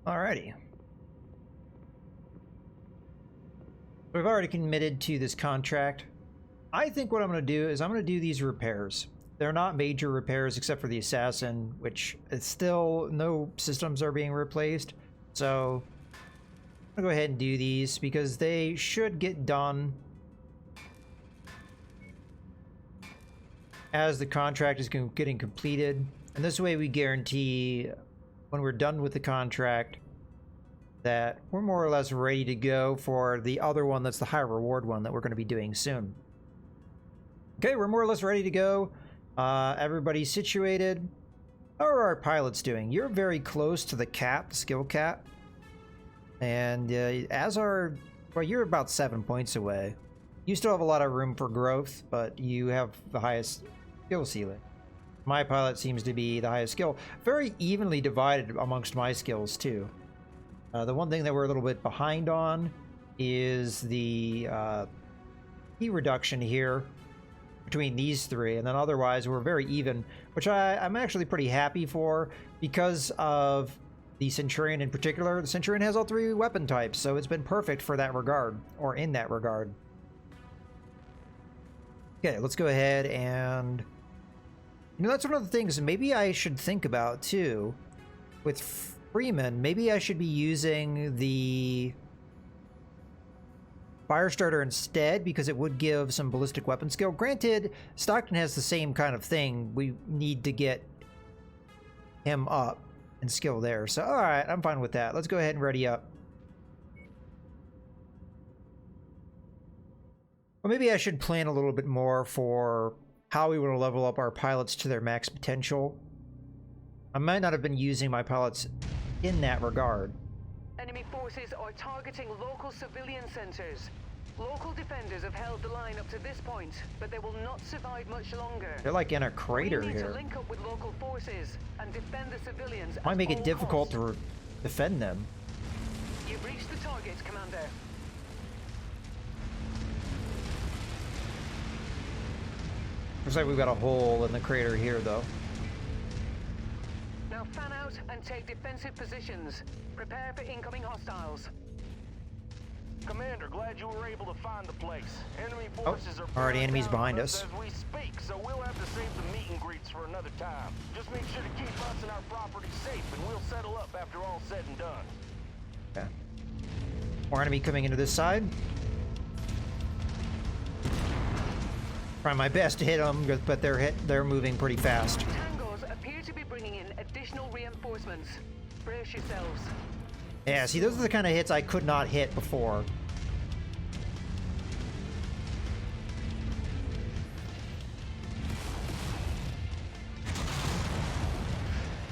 Alrighty. We've already committed to this contract. I think what I'm going to do is I'm going to do these repairs. They're not major repairs except for the assassin, which is still no systems are being replaced. So I'm going to go ahead and do these because they should get done as the contract is getting completed. And this way we guarantee when we're done with the contract that we're more or less ready to go for the other one that's the high reward one that we're going to be doing soon. Okay, we're more or less ready to go. Everybody's situated. How are our pilots doing? You're very close to the cap, the skill cap. And as are, well, you're about 7 points away. You still have a lot of room for growth, but you have the highest skill ceiling. My pilot seems to be the highest skill. Very evenly divided amongst my skills, too. The one thing that we're a little bit behind on is the key reduction here between these three, and then otherwise we're very even, which I'm actually pretty happy for because of the Centurion in particular. The Centurion has all three weapon types, so it's been perfect for that regard, or in that regard. Okay, let's go ahead and... You know, that's one of the things maybe I should think about, too. With Freeman, maybe I should be using the Firestarter instead, because it would give some ballistic weapon skill. Granted, Stockton has the same kind of thing. We need to get him up in skill there. So, alright, I'm fine with that. Let's go ahead and ready up. Well, maybe I should plan a little bit more for how we want to level up our pilots to their max potential. I might not have been using my pilots in that regard. Enemy forces are targeting local civilian centers. Local defenders have held the line up to this point, but they will not survive much longer. They're like in a crater we need here. to link up with local forces and defend the civilians. Might make it difficult to defend them. You've reached the target, Commander. Looks like we've got a hole in the crater here, though. Now fan out and take defensive positions. Prepare for incoming hostiles. Commander, glad you were able to find the place. Enemy forces are already enemies behind us. As we speak, so we'll have to save the meet and greets for another time. Just make sure to keep us and our property safe, and we'll settle up after all said and done. Okay. More enemy coming into this side. Trying my best to hit them, but they're moving pretty fast. Tangos appear to be bringing in additional reinforcements. Brace yourselves. Yeah, see, those are the kind of hits I could not hit before.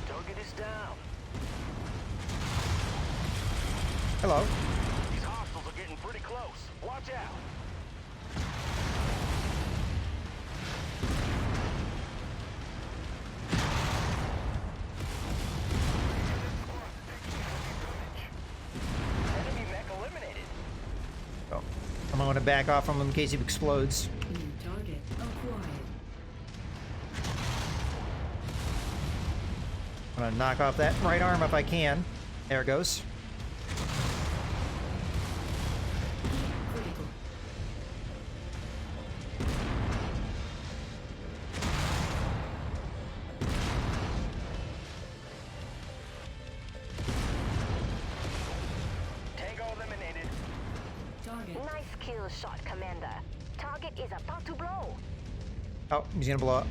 Target is down. Hello. These hostiles are getting pretty close. Watch out. I'm going to back off from him in case he explodes. New target acquired. I'm going to knock off that right arm if I can. There it goes. Critical. Tango eliminated. Target. Nice kill shot, Commander. Target is about to blow. Oh, he's going to blow up.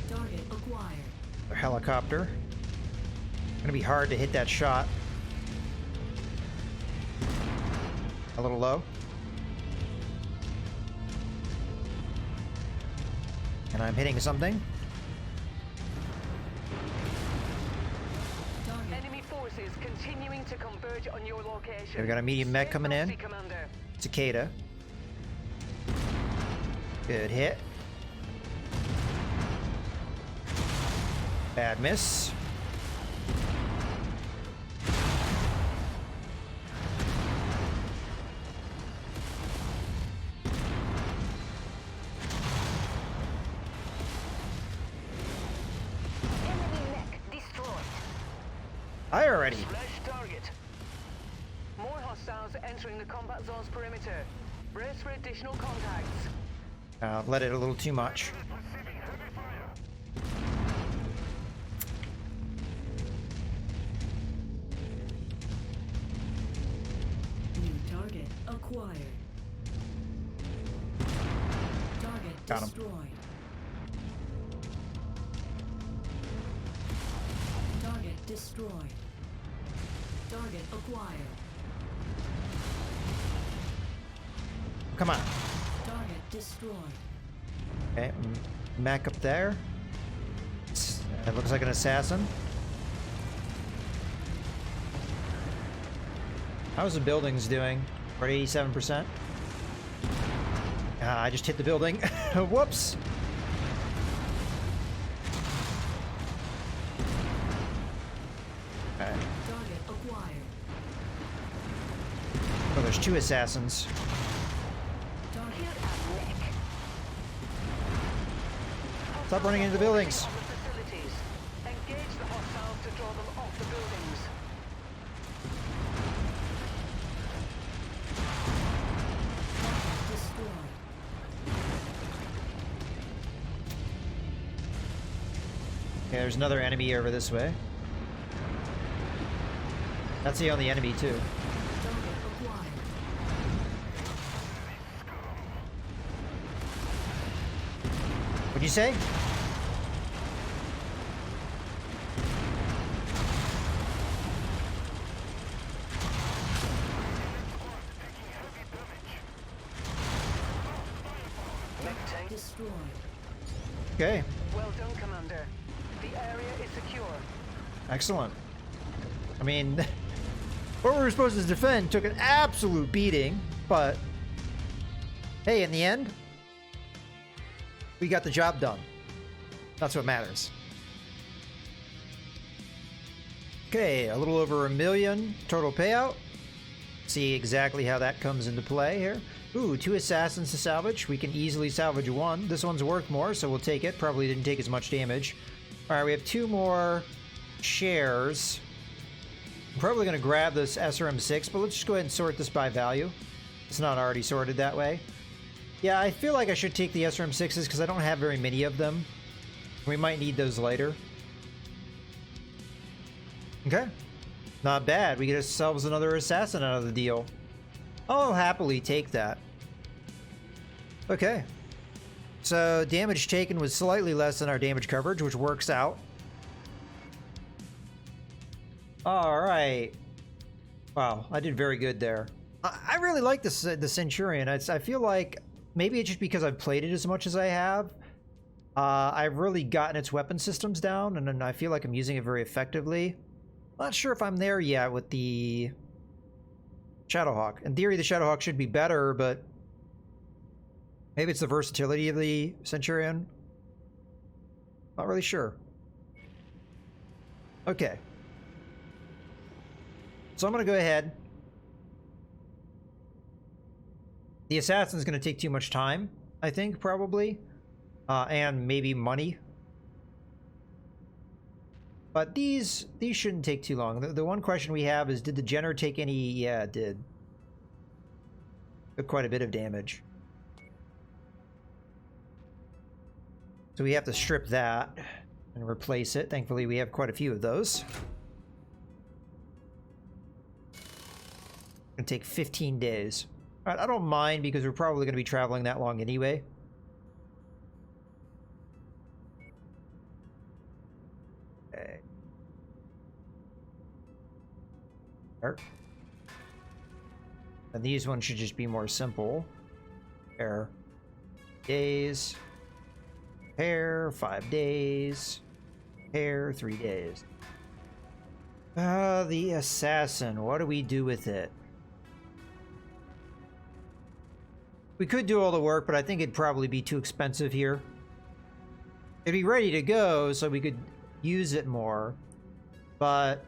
Target acquired. A helicopter. Gonna be hard to hit that shot. A little low. And I'm hitting something. Target. Enemy forces continuing to converge on your location. Okay, we got a medium mech Stay coming frosty, in. Commander. Cicada. Good hit. Bad miss. Enemy Hi already. Splash target. More hostiles entering the combat zone's perimeter. Brace for additional contacts. Let it a little too much. New target acquired. Target Got him. destroyed. Target destroyed. Target acquired. Come on. Target destroyed. Okay, mech up there. It looks like an assassin. How's the buildings doing? We're at 87%. I just hit the building. Whoops. Okay. Target acquired. Oh, there's 2 assassins. Target Stop running into the buildings. On the facilities. Engage the hostiles to draw them off the buildings. destroyed. Okay, there's another enemy over this way. That's the only enemy too. Target acquired. What'd you say? Mech tank. Destroyed. Okay, Well done, Commander. The area is secure. excellent. I mean, what we were supposed to defend took an absolute beating, but hey, in the end, we got the job done. That's what matters. Okay, a little over $1 million total payout. See exactly how that comes into play here. Ooh, 2 assassins to salvage. We can easily salvage 1. This one's worth more, so we'll take it. Probably didn't take as much damage. All right, we have 2 more shares. I'm probably going to grab this SRM6, but let's just go ahead and sort this by value. It's not already sorted that way. Yeah, I feel like I should take the SRM6s because I don't have very many of them. We might need those later. Okay. Not bad. We get ourselves another assassin out of the deal. I'll happily take that. Okay. So damage taken was slightly less than our damage coverage, which works out. All right. Wow, I did very good there. I really like this the Centurion. I feel like maybe it's just because I've played it as much as I have. I've really gotten its weapon systems down, and then I feel like I'm using it very effectively. Not sure if I'm there yet with the Shadowhawk. In theory, the Shadowhawk should be better, but maybe it's the versatility of the Centurion. Not really sure. Okay. So I'm going to go ahead. The Assassin's going to take too much time, I think, probably. And maybe money. But these shouldn't take too long. The one question we have is, did the Jenner take any? Yeah, it did. Took quite a bit of damage. So we have to strip that and replace it. Thankfully, we have quite a few of those. Gonna take 15 days. All right, I don't mind because we're probably going to be traveling that long anyway. Okay. And these ones should just be more simple. Repair. Days. Repair. 5 days. Repair. 3 days. The assassin. What do we do with it? We could do all the work, but I think it'd probably be too expensive here. It'd be ready to go, so we could use it more. But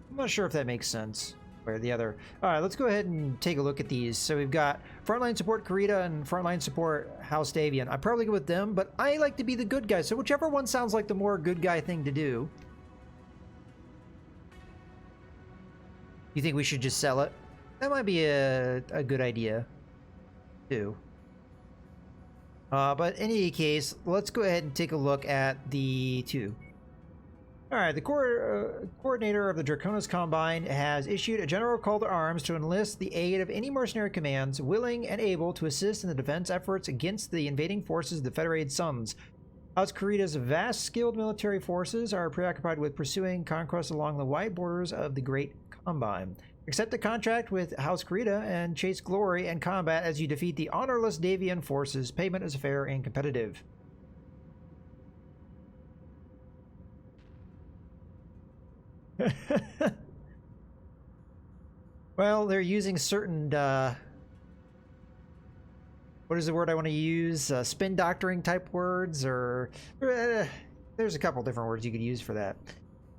I'm not sure if that makes sense. Where the other... Alright, let's go ahead and take a look at these. So we've got frontline support Karita and frontline support House Davian. I'd probably go with them, but I like to be the good guy. So whichever one sounds like the more good guy thing to do. You think we should just sell it? That might be a good idea, too. But in any case, let's go ahead and take a look at the two. Alright, the coordinator of the Draconis Combine has issued a general call to arms to enlist the aid of any mercenary commands willing and able to assist in the defense efforts against the invading forces of the Federated Suns. House Karita's vast skilled military forces are preoccupied with pursuing conquest along the wide borders of the Great Combine. Accept a contract with House Karita and chase glory and combat as you defeat the honorless Davian forces. Payment is fair and competitive. Well, they're using certain, what is the word I want to use? Spin doctoring type words, or there's a couple different words you could use for that.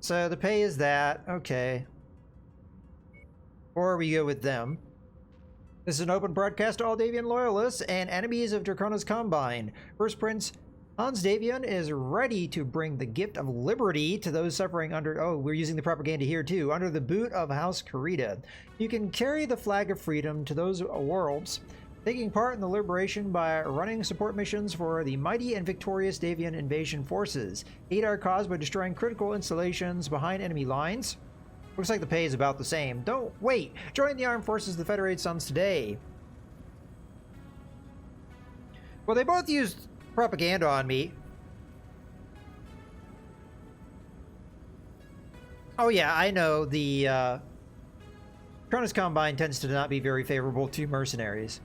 So the pay is that, okay. Or we go with them. This is an open broadcast to all Davian loyalists and enemies of Draconis Combine. First Prince Hans Davian is ready to bring the gift of liberty to those suffering under, oh, we're using the propaganda here too, under the boot of House Karita. You can carry the flag of freedom to those worlds, taking part in the liberation by running support missions for the mighty and victorious Davian invasion forces. Aid our cause by destroying critical installations behind enemy lines. Looks like the pay is about the same. Don't wait! Join the armed forces of the Federated Suns today. Well, they both used propaganda on me. Oh yeah, I know the Cronus Combine tends to not be very favorable to mercenaries.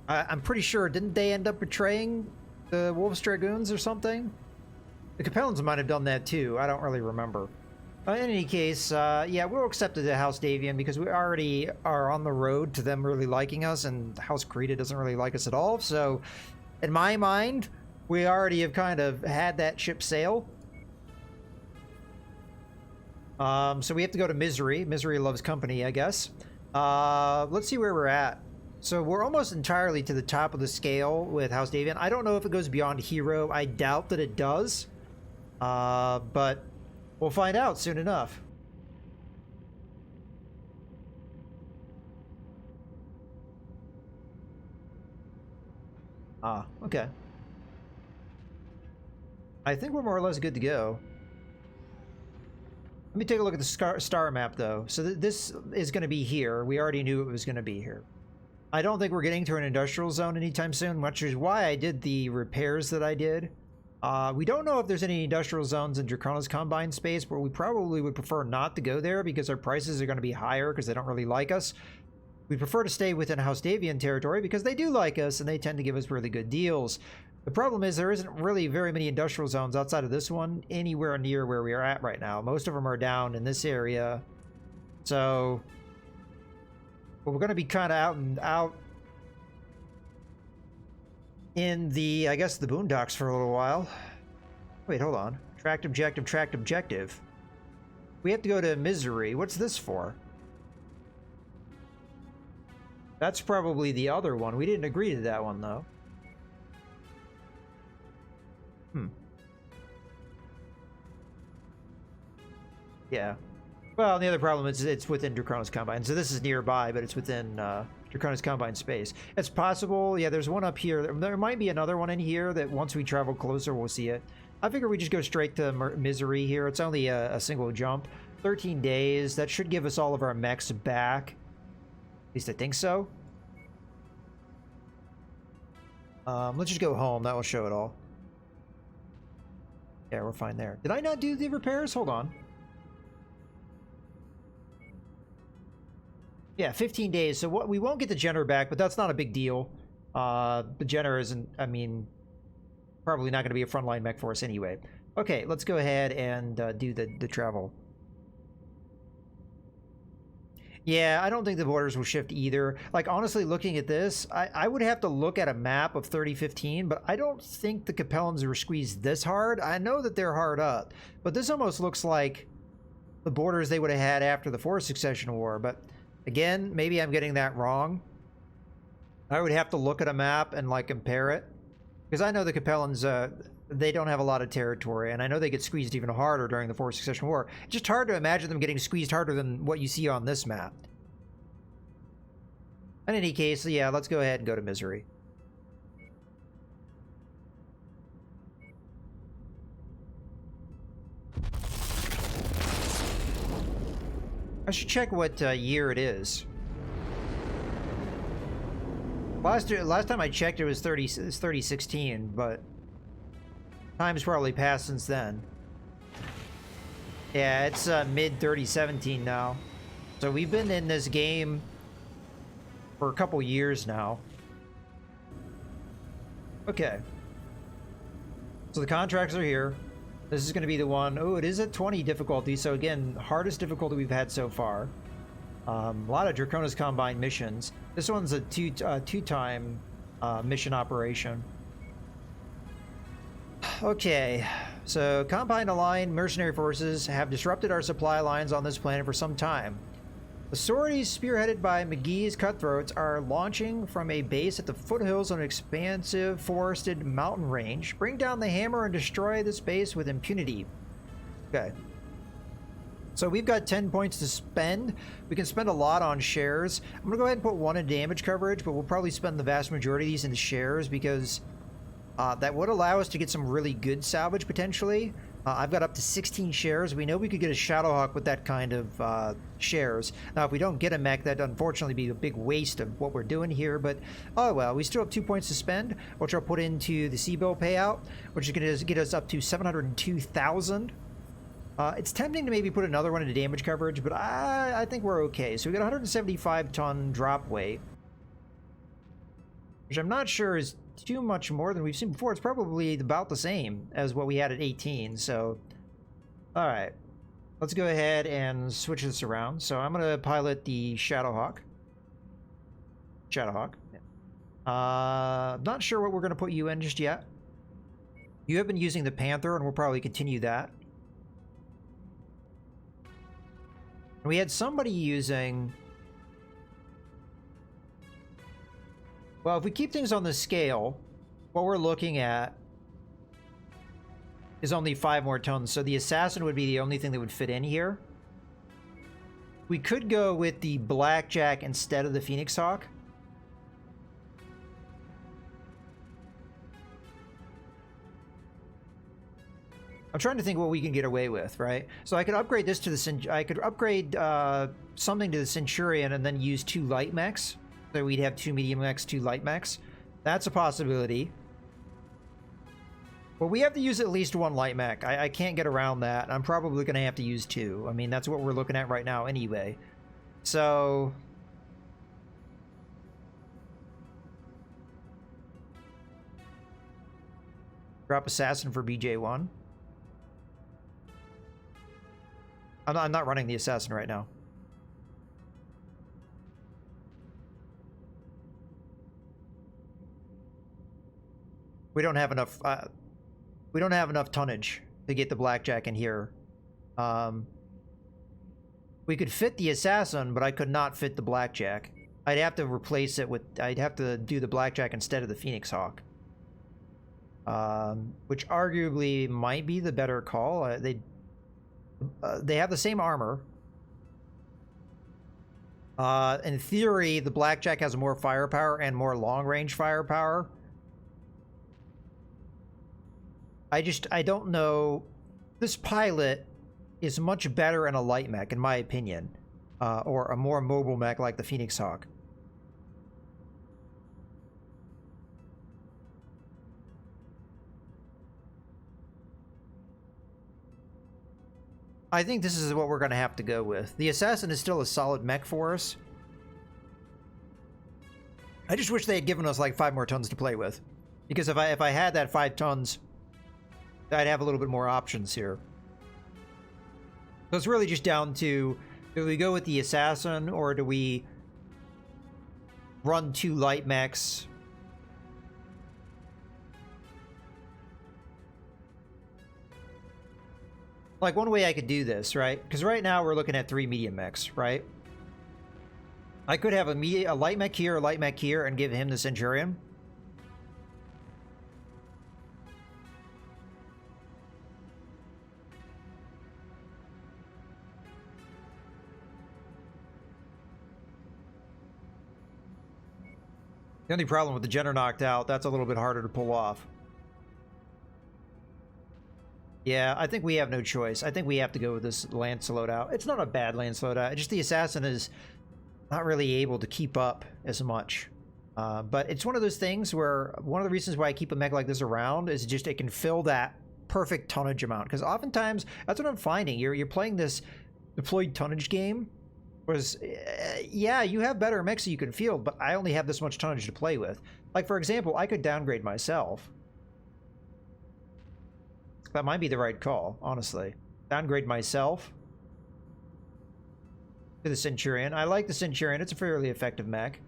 I'm pretty sure, didn't they end up betraying the Wolves Dragoons or something? The Capellans might have done that too, I don't really remember. In any case, yeah, we'll accept it to House Davian because we already are on the road to them really liking us, and House Karita doesn't really like us at all. So, in my mind, we already have kind of had that ship sail. So we have to go to Misery. Misery loves company, I guess. Let's see where we're at. So we're almost entirely to the top of the scale with House Davian. I don't know if it goes beyond Hero. I doubt that it does. But we'll find out soon enough. Ah, okay. I think we're more or less good to go. Let me take a look at the star map, though. So this is going to be here. We already knew it was going to be here. I don't think we're getting to an industrial zone anytime soon, which is why I did the repairs that I did. We don't know if there's any industrial zones in Draconis Combine space, but we probably would prefer not to go there because our prices are going to be higher because they don't really like us. We prefer to stay within House Davian territory because they do like us and they tend to give us really good deals. The problem is there isn't really very many industrial zones outside of this one anywhere near where we are at right now. Most of them are down in this area. So, well, we're going to be kind of out in the, I guess, the boondocks for a little while. Wait, hold on. Tracked objective, tracked objective. We have to go to Misery. What's this for? That's probably the other one. We didn't agree to that one, though. Yeah. Well, the other problem is it's within Draconis Combine. So this is nearby, but it's within Draconis Combine space. It's possible. Yeah, there's one up here. There might be another one in here that once we travel closer, we'll see it. I figure we just go straight to Misery here. It's only a single jump. 13 days. That should give us all of our mechs back. At least I think so. Let's just go home. That will show it all. Yeah, we're fine there. Did I not do the repairs? Hold on. Yeah, 15 days. So what, we won't get the Jenner back, but that's not a big deal. The Jenner isn't, I mean, probably not going to be a frontline mech for us anyway. Okay, let's go ahead and do the travel. Yeah, I don't think the borders will shift either. Like, honestly, looking at this, I would have to look at a map of 3015, but I don't think the Capellans were squeezed this hard. I know that they're hard up, but this almost looks like the borders they would have had after the Fourth Succession War, but again, maybe I'm getting that wrong. I would have to look at a map and, like, compare it. Because I know the Capellans, they don't have a lot of territory, and I know they get squeezed even harder during the Fourth Succession War. It's just hard to imagine them getting squeezed harder than what you see on this map. In any case, yeah, let's go ahead and go to Misery. I should check what year it is. Last time I checked, it was 3016, but time's probably passed since then. Yeah, it's mid 3017 now. So we've been in this game for a couple years now. Okay. So the contracts are here. This is going to be the one. Oh, it is at 20 difficulty. So again, hardest difficulty we've had so far. A lot of Draconis Combine missions. This one's a two-time mission operation. Okay, so Combine aligned mercenary forces have disrupted our supply lines on this planet for some time. The sorties, spearheaded by McGee's cutthroats, are launching from a base at the foothills of an expansive forested mountain range. Bring down the hammer and destroy this base with impunity. Okay. So we've got 10 points to spend. We can spend a lot on shares. I'm going to go ahead and put one in damage coverage, but we'll probably spend the vast majority of these into shares because that would allow us to get some really good salvage potentially. I've got up to 16 shares. We know we could get a Shadowhawk with that kind of shares. Now, if we don't get a mech, that'd unfortunately be a big waste of what we're doing here. But, oh well, we still have 2 points to spend, which I'll put into the C-Bill payout, which is going to get us up to 702,000. It's tempting to maybe put another one into damage coverage, but I think we're okay. So we got 175-ton drop weight, which I'm not sure is too much more than we've seen before. It's probably about the same as what we had at 18. So, all right, let's go ahead and switch this around. So I'm going to pilot the Shadowhawk. Not sure what we're going to put you in just yet. You have been using the Panther, and we'll probably continue that. We had somebody using... Well, if we keep things on the scale, what we're looking at is only 5 more tons. So the Assassin would be the only thing that would fit in here. We could go with the Blackjack instead of the Phoenix Hawk. I'm trying to think what we can get away with, right? So I could upgrade this to the... I could upgrade something to the Centurion and then use 2 light mechs. So we'd have 2 medium mechs, 2 light mechs. That's a possibility. But we have to use at least 1 light mech. I can't get around that. I'm probably going to have to use 2. I mean, that's what we're looking at right now anyway. So... drop Assassin for BJ1. I'm not running the Assassin right now. We don't have enough. We don't have enough tonnage to get the Blackjack in here. We could fit the Assassin, but I could not fit the Blackjack. I'd have to replace it with... I'd have to do the Blackjack instead of the Phoenix Hawk. Which arguably might be the better call. They have the same armor. In theory, the Blackjack has more firepower and more long-range firepower. I don't know. This pilot is much better in a light mech, in my opinion. Or a more mobile mech like the Phoenix Hawk. I think this is what we're going to have to go with. The Assassin is still a solid mech for us. I just wish they had given us like 5 more tons to play with. Because if I had that 5 tons, I'd have a little bit more options here. So it's really just down to, do we go with the Assassin or do we run 2 light mechs? Like, one way I could do this, right? Because right now we're looking at 3 medium mechs, right? I could have a light mech here, a light mech here, and give him the Centurion. The only problem with the Jenner knocked out, that's a little bit harder to pull off. Yeah, I think we have no choice. I think we have to go with this Lance loadout. It's not a bad Lance loadout. It's just the Assassin is not really able to keep up as much. But it's one of those things where one of the reasons why I keep a mech like this around is just it can fill that perfect tonnage amount. Because oftentimes, that's what I'm finding. You're playing this deployed tonnage game. Whereas, yeah, you have better mechs that you can field, but I only have this much tonnage to play with. Like, for example, I could downgrade myself. That might be the right call, honestly. Downgrade myself to the Centurion. I like the Centurion. It's a fairly effective mech.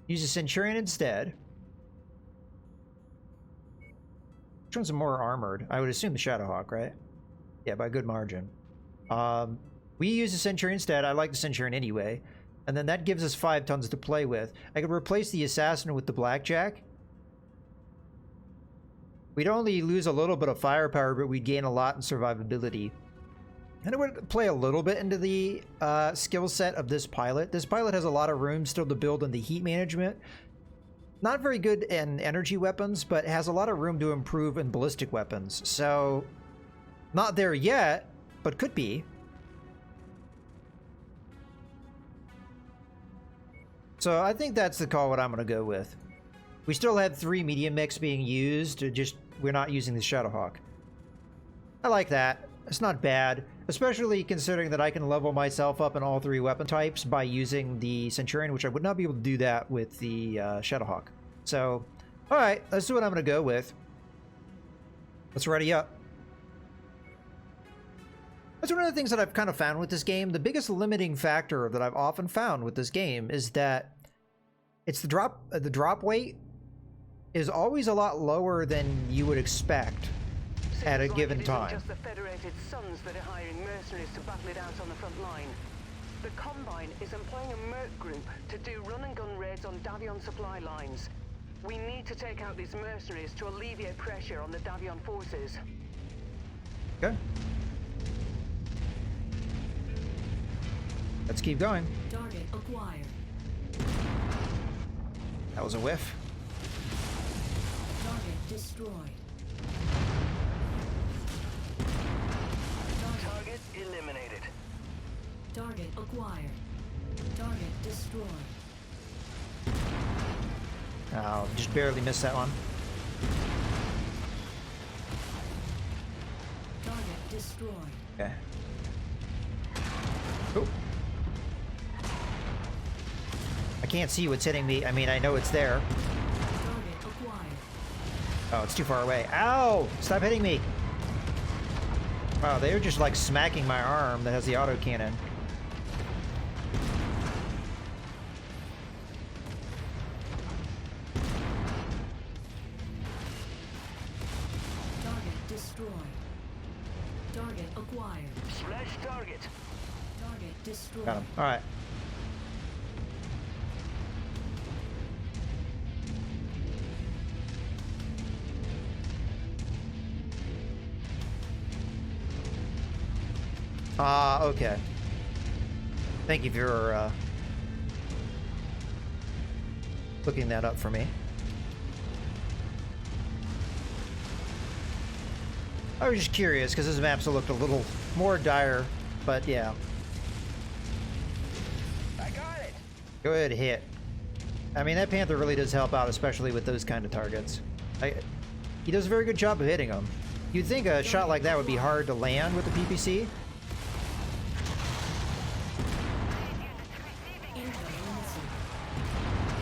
Use the Centurion instead. Which one's more armored? I would assume the Shadowhawk, right? Yeah, by a good margin. We use the Centurion instead. I like the Centurion anyway. And then that gives us 5 tons to play with. I could replace the Assassin with the Blackjack. We'd only lose a little bit of firepower, but we'd gain a lot in survivability. And it would play a little bit into the skill set of this pilot. This pilot has a lot of room still to build in the heat management. Not very good in energy weapons, but has a lot of room to improve in ballistic weapons. So, not there yet, but could be. So I think that's the call what I'm going to go with. We still have 3 medium mechs being used, just we're not using the Shadowhawk. I like that. It's not bad, especially considering that I can level myself up in all 3 weapon types by using the Centurion, which I would not be able to do that with the Shadowhawk. So, alright, that's what I'm going to go with. Let's ready up. That's one of the things that I've kind of found with this game. The biggest limiting factor that I've often found with this game is that it's the drop weight is always a lot lower than you would expect at a given time. Just the Federated Sons that are hiring mercenaries to battle it out on the front line. The Combine is employing a merc group to do run-and-gun raids on Davion supply lines. We need to take out these mercenaries to alleviate pressure on the Davion forces. Okay. Let's keep going. Target acquired. That was a whiff. Target destroyed. Target eliminated. Target acquired. Target destroyed. Oh, just barely missed that one. Target destroyed. Okay. Oh. I can't see what's hitting me. I mean, I know it's there. Target acquired. Oh, it's too far away. Ow! Stop hitting me! Wow, they were just like smacking my arm that has the autocannon. Target destroyed. Target acquired. Slash target. Target destroyed. Got him. Alright. Okay. Thank you for looking that up for me. I was just curious because this map looked a little more dire, but yeah. I got it. Go ahead, hit. I mean, that Panther really does help out, especially with those kind of targets. He does a very good job of hitting them. You'd think a shot like that would be hard to land with the PPC.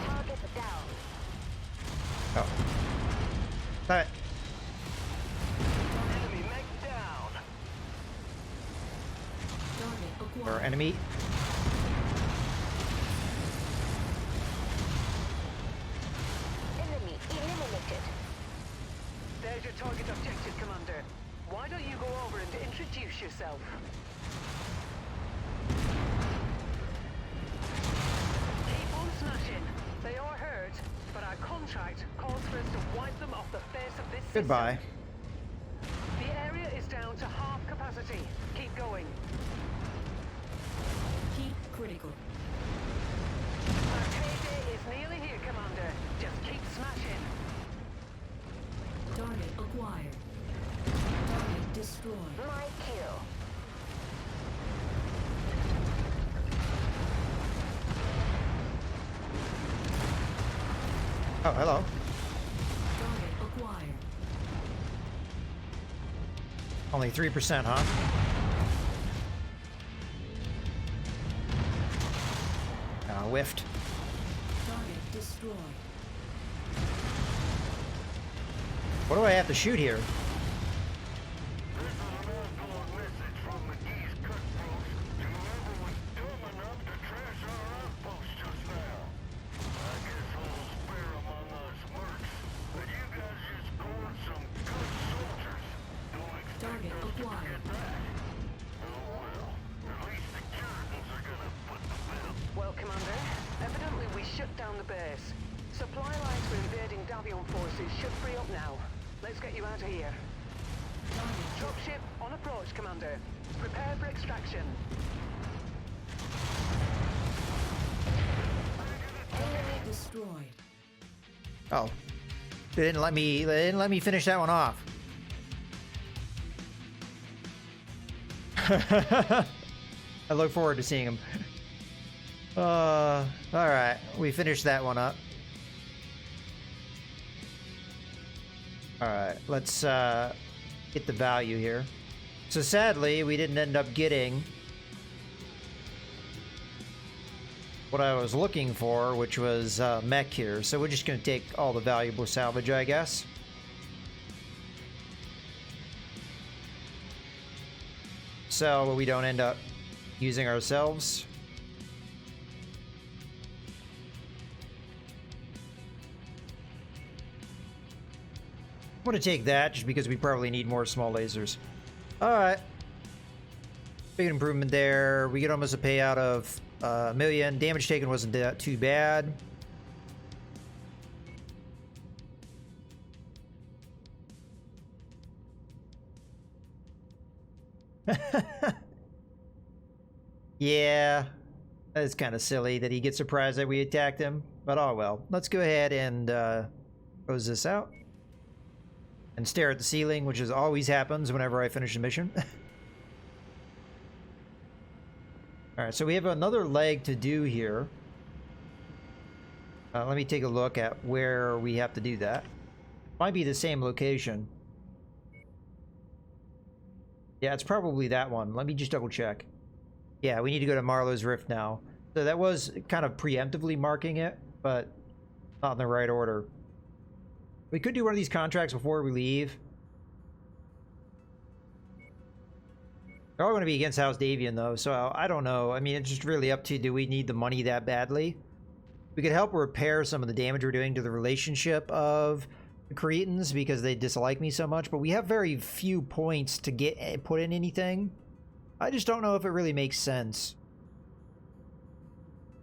Target down. Oh. Alright. Enemy mech down. Target Or acquired. enemy. Enemy eliminated. There's your target objective, Commander. Why don't you go over and introduce yourself? Keep on smashing. They are hurt, but our contract calls for us to wipe them off the face of this system. Goodbye. The area is down to half capacity. Keep going. Heat critical. Our Oh, hello. Target acquired. Only 3%, huh? Whiffed. Target destroyed. What do I have to shoot here? This is an ongoing message from McGee's cutthroats to whoever was dumb enough to trash our outpost just now. I guess all's fair among us mercs, but you guys just scored some good soldiers. Don't expect Target us to acquired. get back. Oh well, at least the Curitans are gonna put the bit up. Well, Commander, evidently we shut down the base. Supply lines for invading Davion forces should free up now. Let's get you out of here. Dropship on approach, Commander. Prepare for extraction. Target destroyed. Oh. They didn't let me finish that one off. I look forward to seeing him. Alright. We finished that one up. Alright, let's get the value here. So sadly, we didn't end up getting what I was looking for, which was mech here. So we're just going to take all the valuable salvage, I guess. So we don't end up using ourselves. I'm going to take that just because we probably need more small lasers. Alright. Big improvement there. We get almost a payout of $1 million. Damage taken wasn't that too bad. Yeah. That's kind of silly that he gets surprised that we attacked him. But oh well. Let's go ahead and close this out. And stare at the ceiling, which is always happens whenever I finish a mission. Alright, so we have another leg to do here. Let me take a look at where we have to do that. Might be the same location. Yeah, it's probably that one. Let me just double check. Yeah, we need to go to Marlowe's Rift now. So that was kind of preemptively marking it, but not in the right order. We could do one of these contracts before we leave. They're all going to be against House Davion, though, so I don't know. I mean, it's just really up to, do we need the money that badly? We could help repair some of the damage we're doing to the relationship of the Cretans because they dislike me so much, but we have very few points to get put in anything. I just don't know if it really makes sense.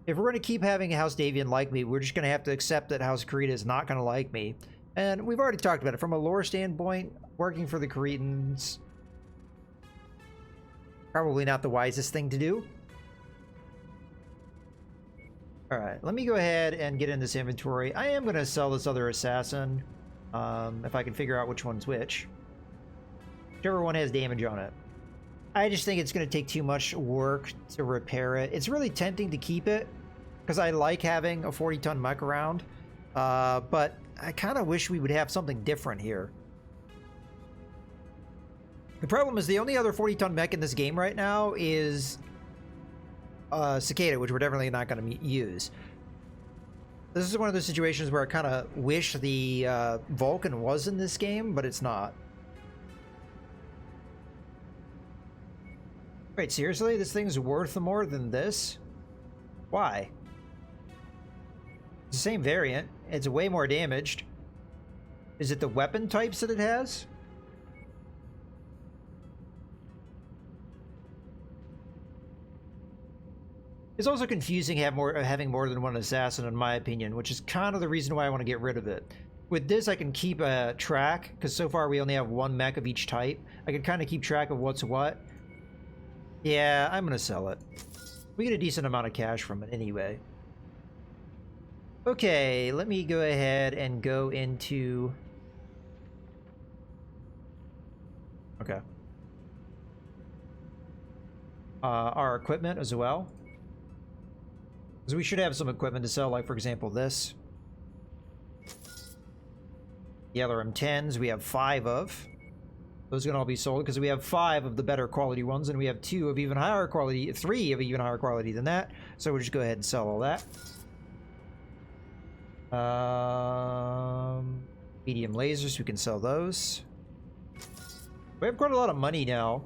If we're going to keep having House Davion like me, we're just going to have to accept that House Creta is not going to like me. And we've already talked about it. From a lore standpoint, working for the Cretans, probably not the wisest thing to do. Alright, let me go ahead and get in this inventory. I am going to sell this other assassin, if I can figure out which one's which. Whichever one has damage on it. I just think it's going to take too much work to repair it. It's really tempting to keep it, because I like having a 40-ton mech around, but I kind of wish we would have something different here. The problem is the only other 40-ton mech in this game right now is Cicada, which we're definitely not going to use. This is one of those situations where I kind of wish the Vulcan was in this game, but it's not. Wait, seriously? This thing's worth more than this? Why? It's the same variant. It's way more damaged. Is it the weapon types that it has? It's also confusing having more than one assassin, in my opinion, which is kind of the reason why I want to get rid of it. With this, I can keep a track, because so far we only have one mech of each type. I can kind of keep track of what's what. Yeah, I'm going to sell it. We get a decent amount of cash from it anyway. Okay, let me go ahead and go into... Okay. Our equipment as well. Because we should have some equipment to sell, like, for example, this. The LRM-10s we have 5 of. Those are going to all be sold because we have 5 of the better quality ones, and we have 2 of even higher quality, 3 of even higher quality than that. So we'll just go ahead and sell all that. Medium lasers, we can sell those. We have quite a lot of money now.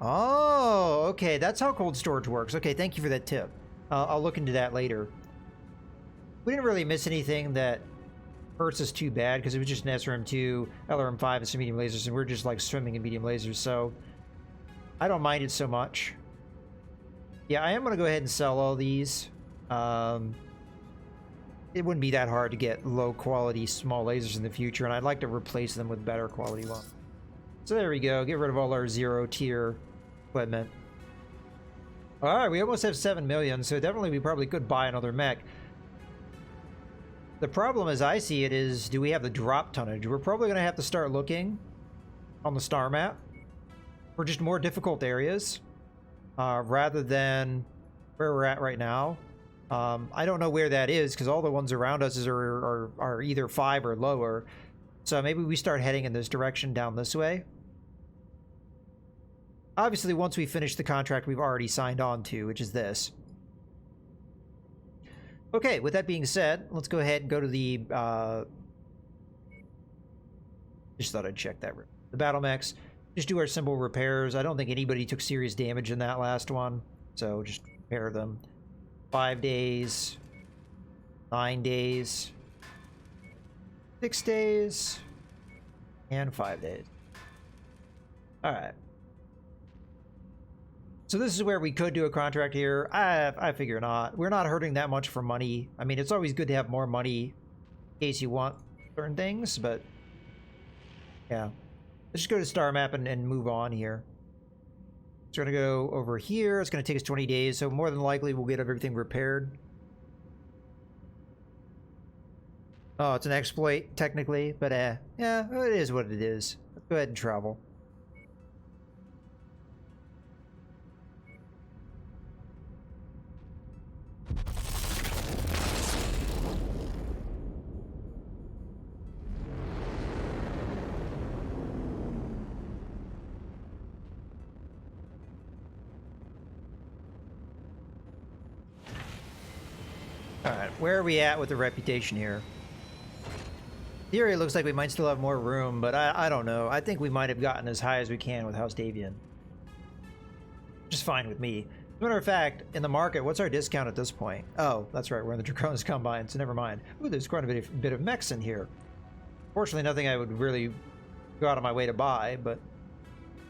Oh, okay. That's how cold storage works. Okay, thank you for that tip. I'll look into that later. We didn't really miss anything that hurts us too bad because it was just an SRM-2, LRM-5, and some medium lasers, and we're just like swimming in medium lasers, so I don't mind it so much. Yeah, I am going to go ahead and sell all these. It wouldn't be that hard to get low-quality small lasers in the future, and I'd like to replace them with better quality ones. So there we go. Get rid of all our zero-tier equipment. Alright, we almost have 7 million, so definitely we probably could buy another mech. The problem as I see it is, do we have the drop tonnage? We're probably going to have to start looking on the star map for just more difficult areas rather than where we're at right now. I don't know where that is because all the ones around us are either 5 or lower. So maybe we start heading in this direction down this way. Obviously, once we finish the contract we've already signed on to, which is this. Okay, with that being said, let's go ahead and go to the... just thought I'd check that. The battle mechs. Just do our simple repairs. I don't think anybody took serious damage in that last one. So just repair them. 5 days. 9 days. 6 days. And 5 days. Alright. So this is where we could do a contract here. I figure not. We're not hurting that much for money. I mean, it's always good to have more money in case you want certain things, but yeah. Let's just go to star map and move on here. So we're going to go over here. It's going to take us 20 days, so more than likely we'll get everything repaired. Oh, it's an exploit, technically, but yeah, it is what it is. Let's go ahead and travel. Alright, where are we at with the reputation here? Theory looks like we might still have more room, but I don't know. I think we might have gotten as high as we can with House Davian. Just fine with me. As a matter of fact, in the market, what's our discount at this point? Oh, that's right, we're in the Draconis Combine, so never mind. Ooh, there's quite a bit of mechs in here. Fortunately, nothing I would really go out of my way to buy, but...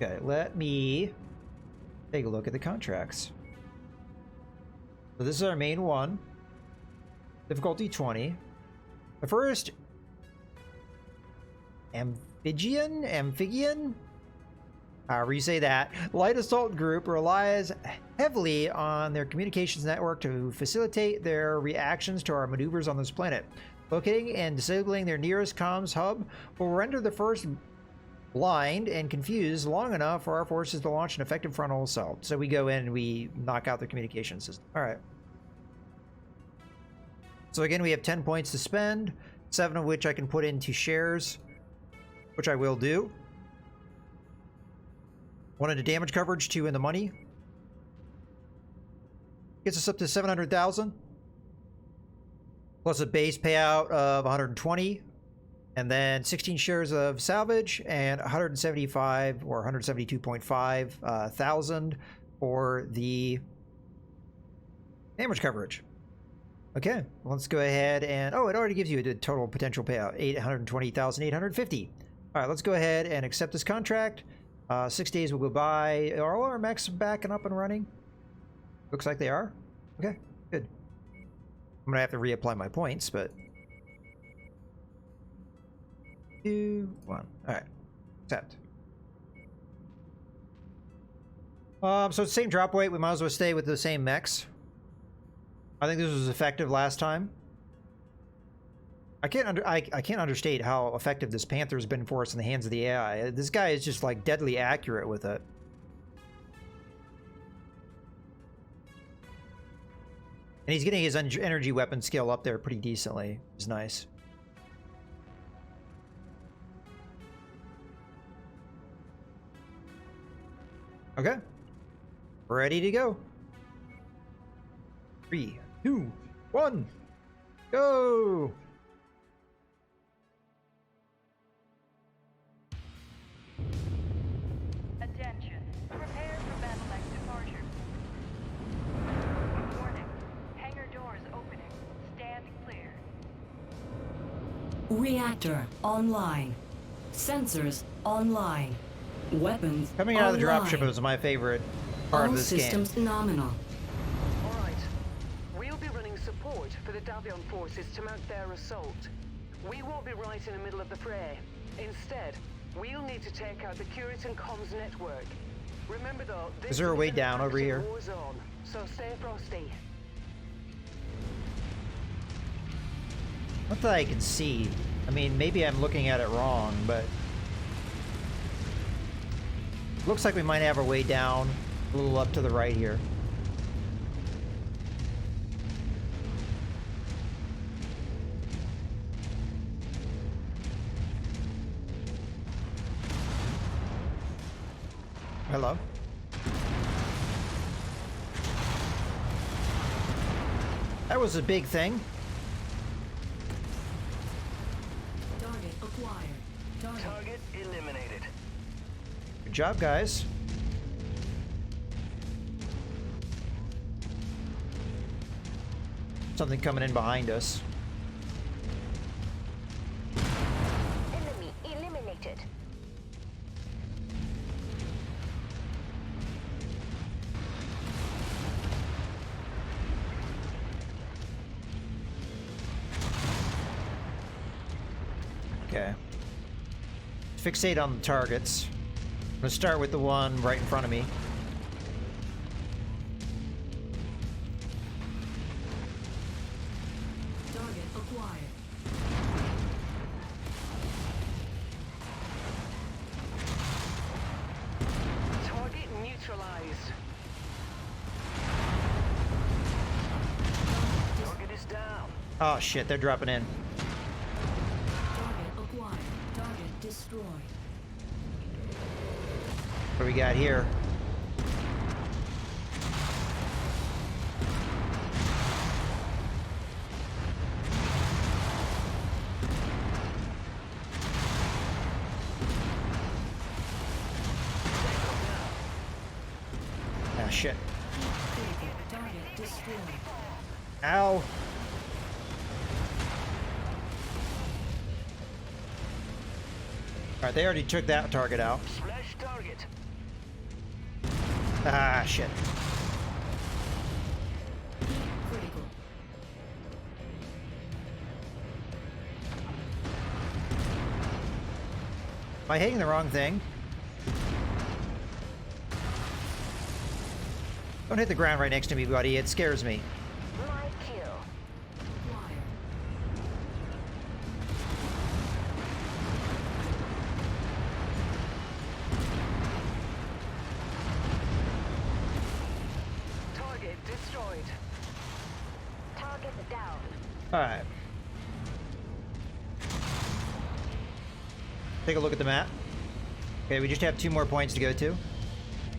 Okay, let me take a look at the contracts. So this is our main one. Difficulty 20. The first... Amphibian? However you say that. Light Assault Group relies heavily on their communications network to facilitate their reactions to our maneuvers on this planet. Locating and disabling their nearest comms hub will render the first blind and confused long enough for our forces to launch an effective frontal assault. So we go in and we knock out their communication system. Alright. So again, we have 10 points to spend, 7 of which I can put into shares, which I will do. 1 into damage coverage, 2 in the money. Gets us up to 700,000. Plus a base payout of 120. And then 16 shares of salvage and 175 or 172.5 thousand for the damage coverage. Okay, let's go ahead and... Oh, it already gives you a total potential payout. 820,850. All right, let's go ahead and accept this contract. 6 days will go by. Are all our mechs back and up and running? Looks like they are. Okay, good. I'm gonna have to reapply my points, but 2, 1. All right, accept. So it's the same drop weight. We might as well stay with the same mechs. I think this was effective last time. I can't understate how effective this Panther's been for us in the hands of the AI. This guy is just like deadly accurate with it. And he's getting his energy weapon skill up there pretty decently. It's nice. Okay. Ready to go. 3, 2, 1. Go! Attention. Prepare for battle-like departure. Warning. Hangar doors opening. Stand clear. Reactor online. Sensors online. Weapons Coming out of the online. dropship was my favorite part All of this game. systems nominal. All right. We'll be running support for the Davion forces to mount their assault. We won't be right in the middle of the fray. Instead, we'll need to take out the Curitan comms network. Remember though, this Is there a way an down over active here? war zone, so stay frosty. Not that I can see. I mean, maybe I'm looking at it wrong, but... Looks like we might have a way down a little up to the right here. Hello. That was a big thing. Target acquired. Target eliminated. Good job, guys. Something coming in behind us. Enemy eliminated. Okay. Fixate on the targets. I'm gonna start with the one right in front of me. Target acquired. Target neutralized. Target is down. Oh shit, they're dropping in. Target acquired. Target destroyed. What do we got here? Ah, shit. Critical. Target destroyed. Ow. Alright, they already took that target out. Splash target. Ah, shit. Critical. Am I hitting the wrong thing? Don't hit the ground right next to me, buddy. It scares me. My kill. Acquired. Target destroyed. Target down. Alright. Take a look at the map. Okay, we just have 2 more points to go to.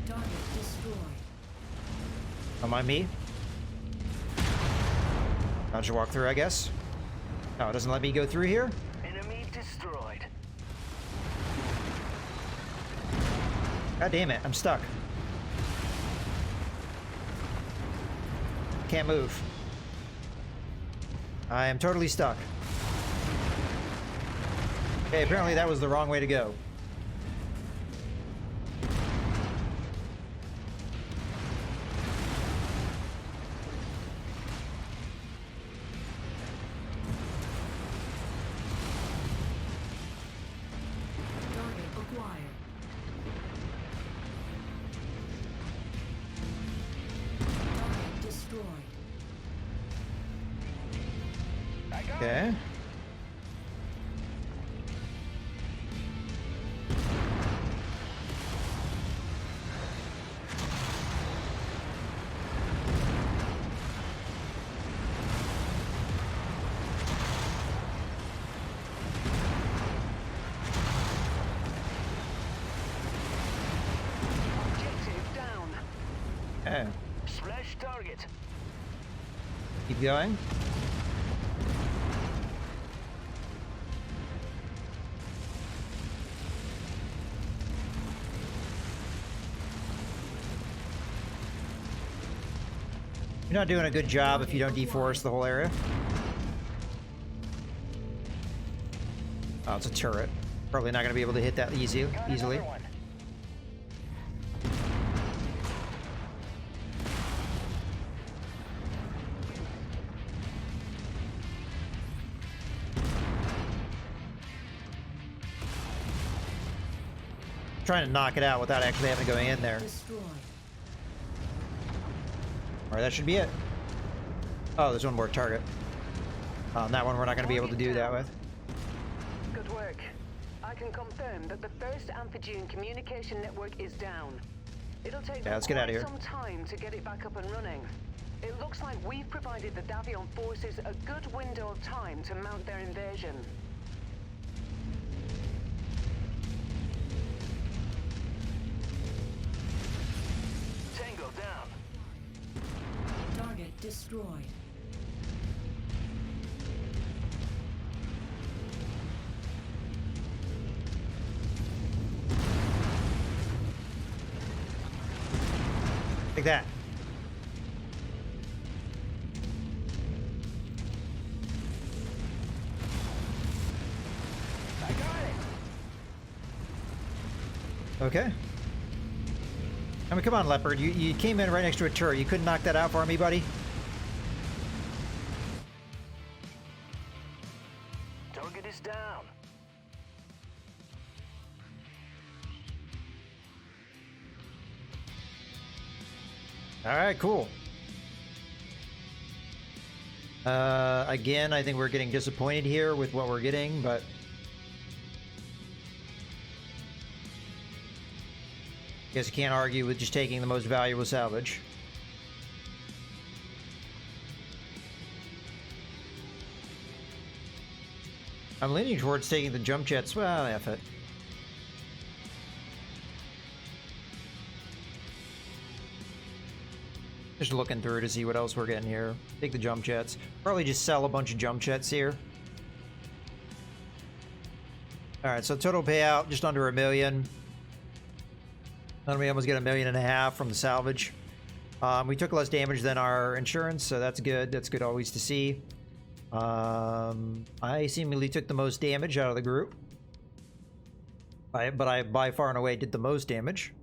Target destroyed. Don't mind me. I'll just walk through, I guess. Oh, it doesn't let me go through here? Enemy destroyed. God damn it, I'm stuck. Can't move. I am totally stuck. Okay, apparently that was the wrong way to go. Target acquired. Target destroyed. Okay. Okay. Splash target. Keep going. You're not doing a good job if you don't deforest the whole area. Oh, it's a turret. Probably not going to be able to hit that easily. Another one. Trying to knock it out without actually having to go in there. Destroyed. Alright, that should be it. Oh, there's one more target. That one we're not going to be able to do that with. Good work. I can confirm that the first Amphigean communication network is down. It'll take Yeah, let's get out of here. some time to get it back up and running. It looks like we've provided the Davion forces a good window of time to mount their invasion. Tango down. Target destroyed. Like that. I got it. Okay. I mean, come on, Leopard. You came in right next to a turret. You couldn't knock that out for me, buddy? Target is down. Alright, cool. Again, I think we're getting disappointed here with what we're getting, but... guess you can't argue with just taking the most valuable salvage. I'm leaning towards taking the jump jets. Well, F it. Just looking through to see what else we're getting here. Take the jump jets. Probably just sell a bunch of jump jets here. Alright, so total payout just under $1 million. Then we almost get $1.5 million from the salvage. We took less damage than our insurance, so that's good. That's good always to see. I seemingly took the most damage out of the group. But I by far and away did the most damage.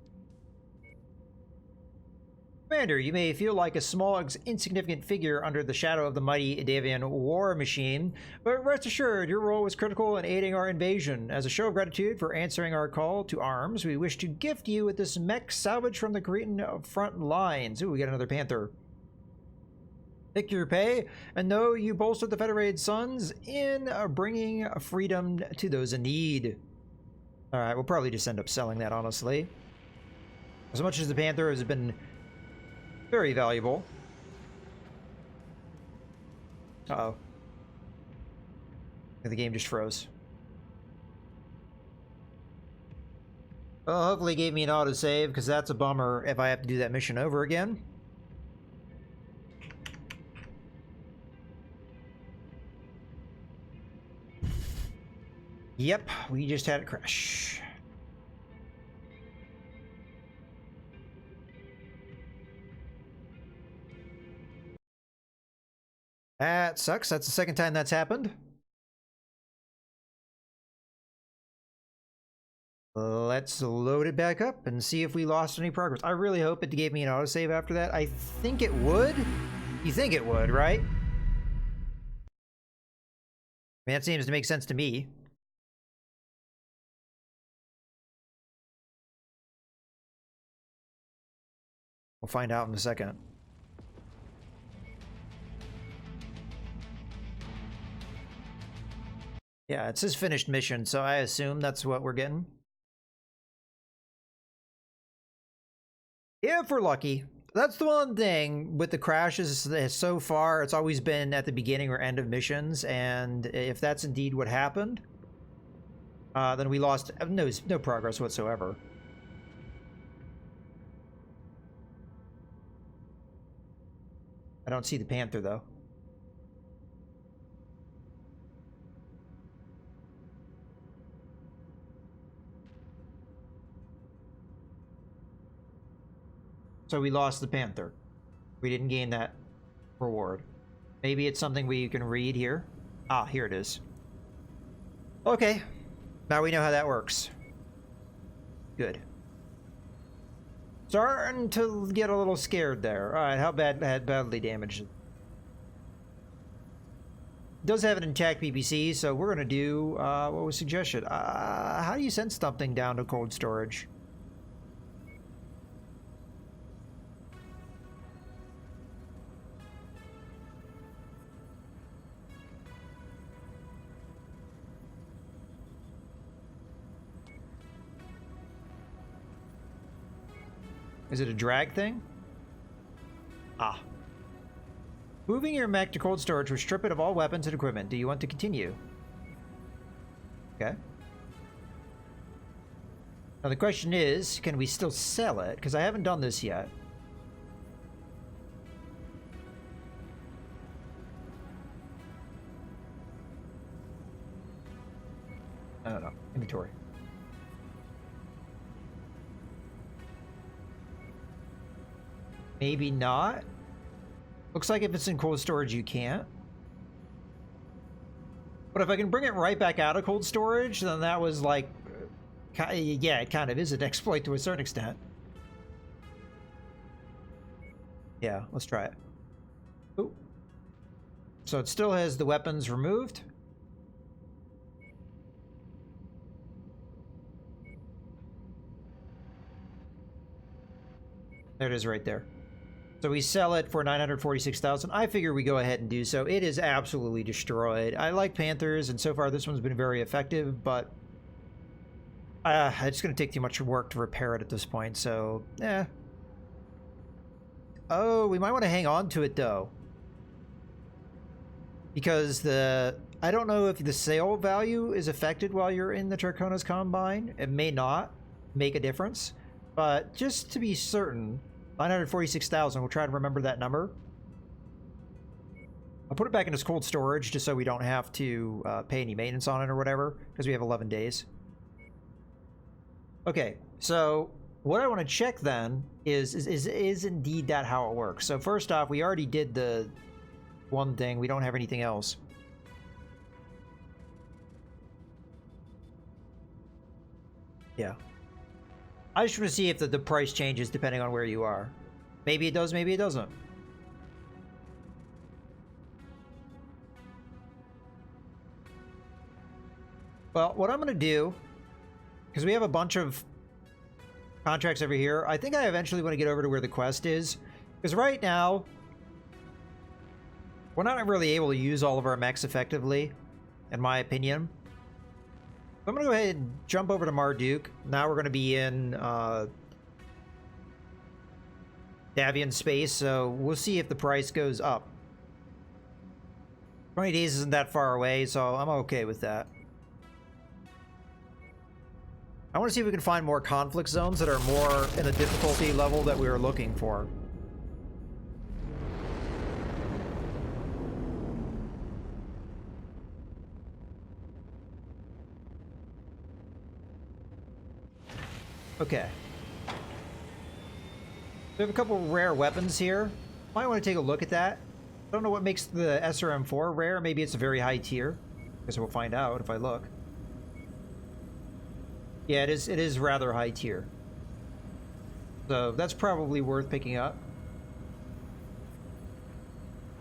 Commander, you may feel like a small, insignificant figure under the shadow of the mighty Davian war machine, but rest assured, your role was critical in aiding our invasion. As a show of gratitude for answering our call to arms, we wish to gift you with this mech salvage from the Cretan front lines. Ooh, we got another Panther. Pick your pay, and know you bolstered the Federated Sons in bringing freedom to those in need. Alright, we'll probably just end up selling that, honestly. As much as the Panther has been very valuable. Uh-oh. The game just froze. Well, hopefully it gave me an autosave, because that's a bummer if I have to do that mission over again. Yep, we just had a crash. That sucks. That's the second time that's happened. Let's load it back up and see if we lost any progress. I really hope it gave me an autosave after that. I think it would. You think it would, right? I mean, that seems to make sense to me. We'll find out in a second. Yeah, it says finished mission, so I assume that's what we're getting. If we're lucky. That's the one thing with the crashes so far, it's always been at the beginning or end of missions, and if that's indeed what happened, then we lost no progress whatsoever. don't see the Panther, though. So we lost the Panther. We didn't gain that reward. Maybe it's something we can read here. Ah, here it is. Okay. Now we know how that works. Good. Starting to get a little scared there. Alright, how badly damaged? It does have an intact PPC, so we're gonna do what was suggested. How do you send something down to cold storage? Is it a drag thing? Ah. Moving your mech to cold storage will strip it of all weapons and equipment. Do you want to continue? Okay. Now the question is, can we still sell it? Because I haven't done this yet. I don't know. Inventory. Maybe not. Looks like if it's in cold storage, you can't. But if I can bring it right back out of cold storage, then that was like... yeah, it kind of is an exploit to a certain extent. Yeah, let's try it. Ooh. So it still has the weapons removed. There it is right there. So we sell it for 946,000. I figure we go ahead and do so. It is absolutely destroyed. I like Panthers, and so far this one's been very effective, but it's going to take too much work to repair it at this point, so, eh. Oh, we might want to hang on to it, though. Because I don't know if the sale value is affected while you're in the Dracona's Combine. It may not make a difference. But just to be certain, 946,000, we'll try to remember that number. I'll put it back in its cold storage just so we don't have to pay any maintenance on it or whatever, because we have 11 days. Okay, so what I want to check then is indeed that how it works. So first off, we already did the one thing. We don't have anything else. Yeah. I just want to see if the price changes depending on where you are. Maybe it does, maybe it doesn't. Well, what I'm going to do, because we have a bunch of contracts over here, I think I eventually want to get over to where the quest is. Because right now, we're not really able to use all of our mechs effectively, in my opinion. I'm going to go ahead and jump over to Marduk. Now we're going to be in Davian space, so we'll see if the price goes up. 20 days isn't that far away, so I'm okay with that. I want to see if we can find more conflict zones that are more in the difficulty level that we were looking for. Okay. We have a couple rare weapons here. Might want to take a look at that. I don't know what makes the SRM4 rare. Maybe it's a very high tier. Guess we'll find out if I look. Yeah, it is rather high tier. So that's probably worth picking up.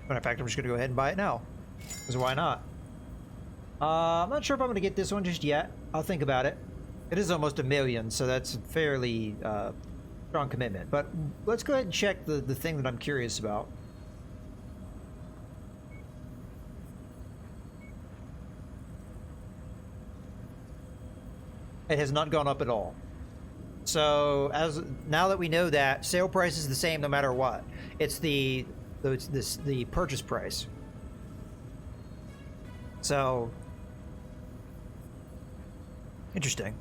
Matter of fact, I'm just going to go ahead and buy it now. Because why not? I'm not sure if I'm going to get this one just yet. I'll think about it. It is almost $1 million, so that's a fairly strong commitment. But let's go ahead and check the thing that I'm curious about. It has not gone up at all. So now that we know that, sale price is the same no matter what. It's the purchase price. So interesting.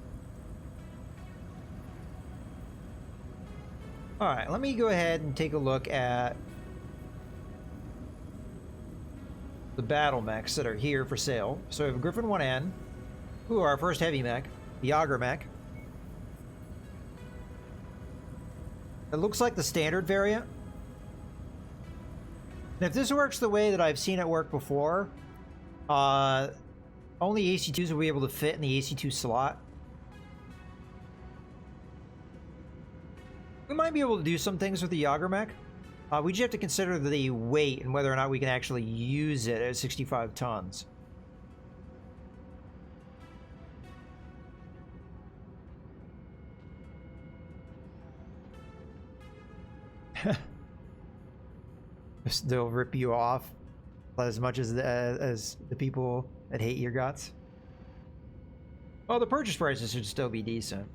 All right, let me go ahead and take a look at the battle mechs that are here for sale. So we have Griffin 1N, ooh, our first heavy mech, the Auger mech. It looks like the standard variant. And if this works the way that I've seen it work before, only AC2s will be able to fit in the AC2 slot. We might be able to do some things with the Auger mech. We just have to consider the weight and whether or not we can actually use it at 65 tons. They'll rip you off as much as the people that hate your guts. Well, the purchase prices should still be decent.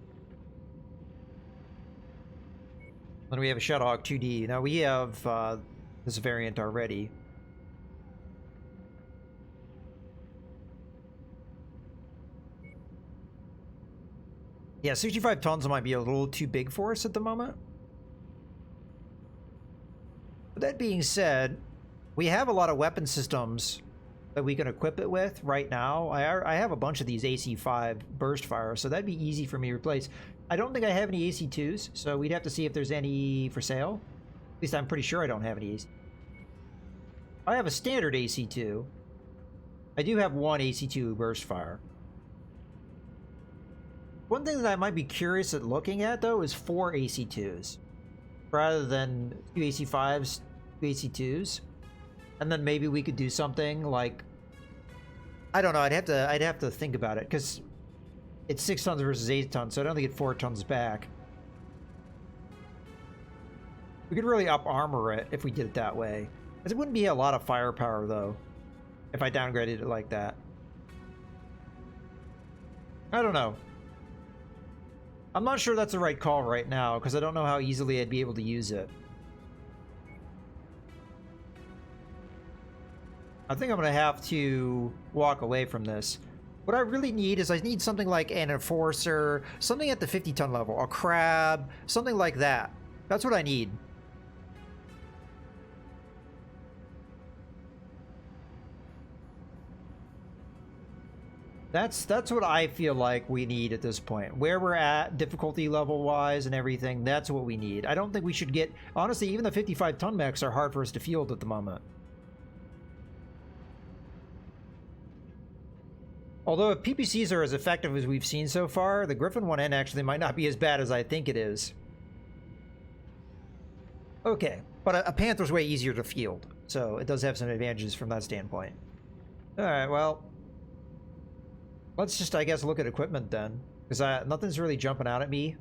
Then we have a Shadowhawk 2D. Now we have this variant already. Yeah, 65 tons might be a little too big for us at the moment. But that being said, we have a lot of weapon systems that we can equip it with right now. I have a bunch of these AC5 burst fire, so that'd be easy for me to replace. I don't think I have any AC2s, so we'd have to see if there's any for sale. At least I'm pretty sure I don't have any AC. I have a standard AC2. I do have one AC2 burst fire. One thing that I might be curious at looking at, though, is 4 AC2s. Rather than 2 AC5s, 2 AC2s. And then maybe we could do something like... I don't know, I'd have to think about it, because it's 6 tons versus 8 tons, so I'd only get 4 tons back. We could really up armor it if we did it that way. It wouldn't be a lot of firepower, though, if I downgraded it like that. I don't know. I'm not sure that's the right call right now, because I don't know how easily I'd be able to use it. I think I'm going to have to walk away from this. What I really need is I need something like an Enforcer, something at the 50-ton level, a Crab, something like that. That's what I need. That's what I feel like we need at this point. Where we're at, difficulty level-wise and everything, that's what we need. I don't think we should get... Honestly, even the 55-ton mechs are hard for us to field at the moment. Although if PPCs are as effective as we've seen so far, the Griffin 1N actually might not be as bad as I think it is. Okay, but a Panther's way easier to field, so it does have some advantages from that standpoint. Alright, well... Let's just, I guess, look at equipment then. Because nothing's really jumping out at me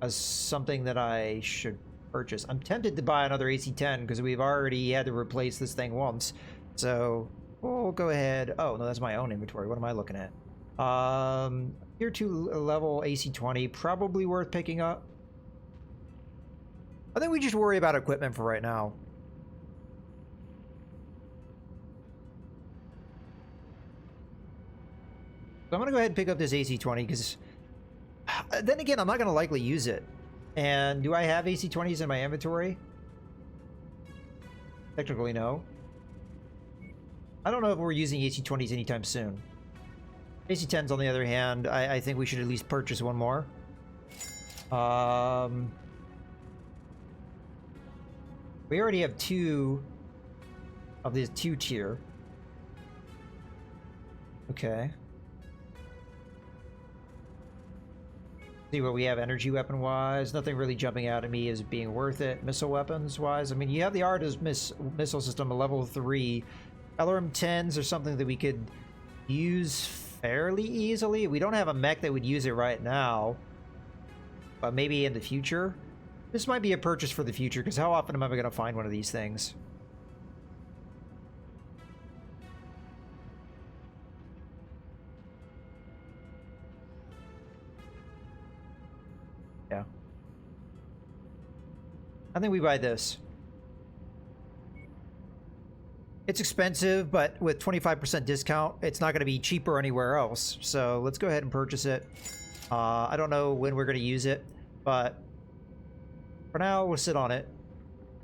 as something that I should purchase. I'm tempted to buy another AC-10 because we've already had to replace this thing once. So we'll go ahead. Oh, no, that's my own inventory. What am I looking at? Tier 2 level AC-20, probably worth picking up. I think we just worry about equipment for right now. So I'm going to go ahead and pick up this AC-20 because then again, I'm not going to likely use it. And do I have AC-20s in my inventory? Technically, no. I don't know if we're using AC-20s anytime soon. AC-10s, on the other hand, I think we should at least purchase one more. We already have 2 of these 2 tier. Okay. See what we have energy weapon wise. Nothing really jumping out at me as being worth it. Missile weapons wise, I mean, you have the Artis missile system, a level 3. LRM 10s are something that we could use fairly easily. We don't have a mech that would use it right now, but maybe in the future. This might be a purchase for the future, because how often am I going to find one of these things? Yeah. I think we buy this. It's expensive, but with 25% discount, it's not going to be cheaper anywhere else. So let's go ahead and purchase it. I don't know when we're going to use it, but for now, we'll sit on it.